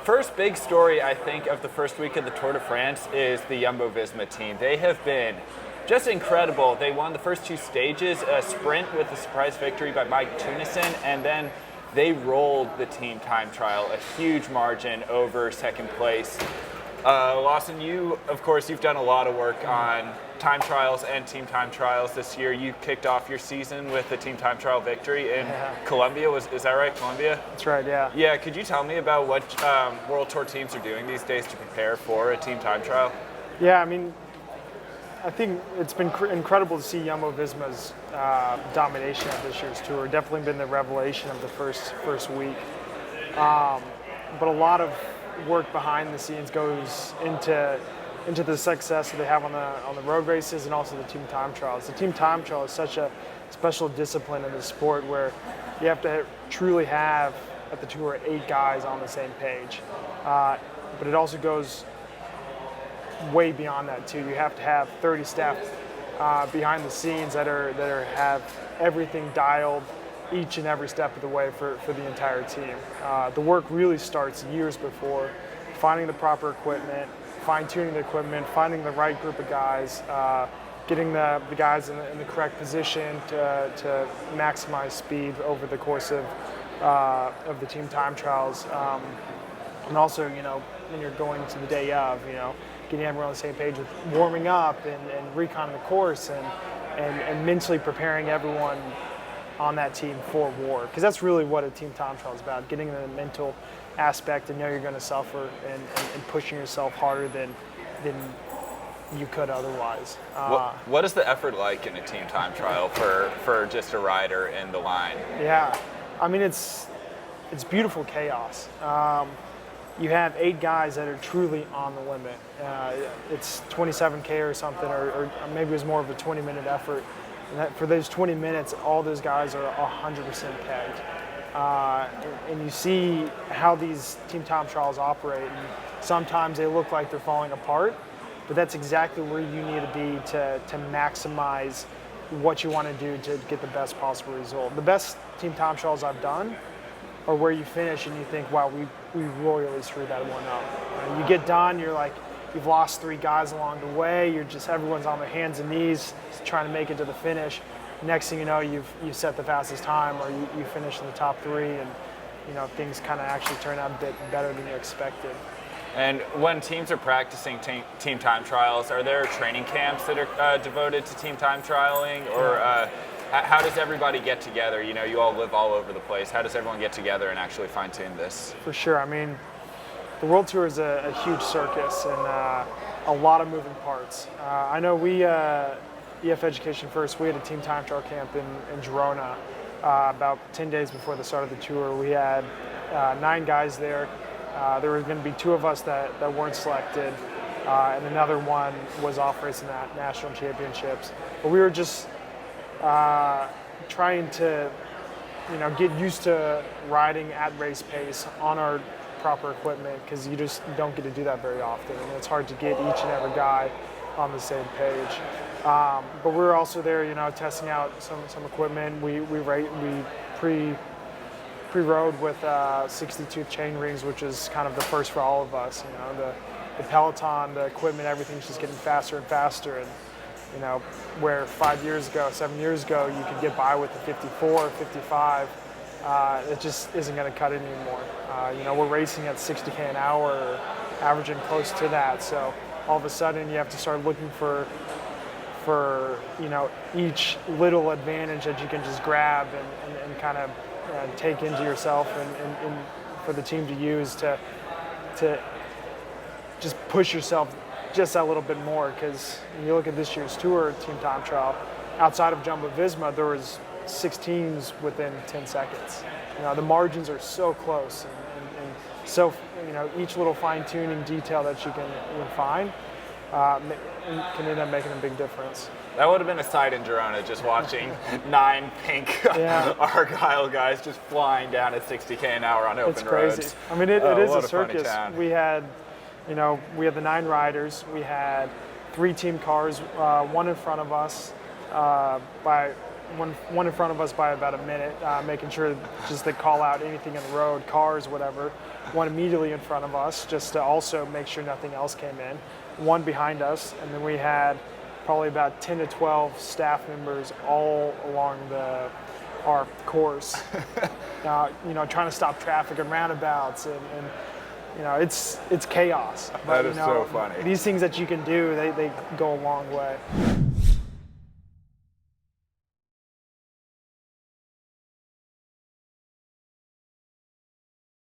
first big story, I think, of the first week of the Tour de France is the Jumbo-Visma team. They have been just incredible. They won the first two stages, a sprint with a surprise victory by Mike Tunison, and then they rolled the team time trial, a huge margin over second place. Lawson, you've done a lot of work on time trials and team time trials this year. You kicked off your season with a team time trial victory in Colombia. Is that right, Colombia? That's right, yeah. Yeah, could you tell me about what World Tour teams are doing these days to prepare for a team time trial? Yeah, I mean, I think it's been incredible to see Jumbo-Visma's domination of this year's tour. Definitely been the revelation of the first week. But a lot of work behind the scenes goes into the success that they have on the road races and also the team time trials. The team time trial is such a special discipline in the sport where you have to truly have at the tour 8 guys on the same page. But it also goes way beyond that too. You have to have 30 staff behind the scenes that have everything dialed each and every step of the way for the entire team. The work really starts years before, finding the proper equipment, fine-tuning the equipment, finding the right group of guys, getting the guys in the correct position to maximize speed over the course of the team time trials. And also, when you're going to the day of, getting everyone on the same page with warming up and reconning the course and mentally preparing everyone on that team for war. Because that's really what a team time trial is about, getting the mental aspect and know you're going to suffer and pushing yourself harder than you could otherwise. What is the effort like in a team time trial for just a rider in the line? Yeah, I mean, it's beautiful chaos. You have 8 guys that are truly on the limit. It's 27K or something, or maybe it was more of a 20-minute effort. And for those 20 minutes, all those guys are 100% pegged. And you see how these team time trials operate. And sometimes they look like they're falling apart, but that's exactly where you need to be to maximize what you want to do to get the best possible result. The best team time trials I've done are where you finish and you think, wow, we royally screwed that one up. You get done, you're like, you've lost 3 guys along the way. Everyone's on their hands and knees trying to make it to the finish. Next thing you know, you set the fastest time, or you finish in the top 3, and things kind of actually turn out a bit better than you expected. And when teams are practicing team time trials, are there training camps that are devoted to team time trialing, or how does everybody get together? You all live all over the place. How does everyone get together and actually fine-tune this? For sure. I mean, the World Tour is a huge circus and a lot of moving parts. I know we, EF Education First, we had a team time trial camp in Girona about 10 days before the start of the tour. We had 9 guys there. There were going to be 2 of us that weren't selected, and another one was off racing at national championships. But we were just trying to, get used to riding at race pace on our proper equipment, because you just don't get to do that very often, and it's hard to get each and every guy on the same page. But we were also there, testing out some equipment. We pre-rode with 62 chain rings, which is kind of the first for all of us. The peloton, the equipment, everything's just getting faster and faster. And where 7 years ago, you could get by with the 54, 55. It just isn't going to cut it anymore. We're racing at 60K an hour, or averaging close to that. So all of a sudden, you have to start looking for each little advantage that you can just grab and kind of take into yourself and for the team to use to just push yourself just that little bit more. Because when you look at this year's tour team time trial, outside of Jumbo-Visma, there was 6 teams within 10 seconds. The margins are so close, and so each little fine-tuning detail that you can find can end up making a big difference. That would have been a sight in Girona, just watching 9 pink Argyle guys just flying down at 60K an hour on open roads. It's crazy. I mean, it is a circus. We had the 9 riders. We had 3 team cars, one in front of us by about a minute, making sure just to call out anything in the road, cars, whatever. one immediately in front of us, just to also make sure nothing else came in, one behind us, and then we had probably about 10 to 12 staff members all along our course, trying to stop traffic and roundabouts, and it's chaos. That is so funny. These things that you can do, they go a long way.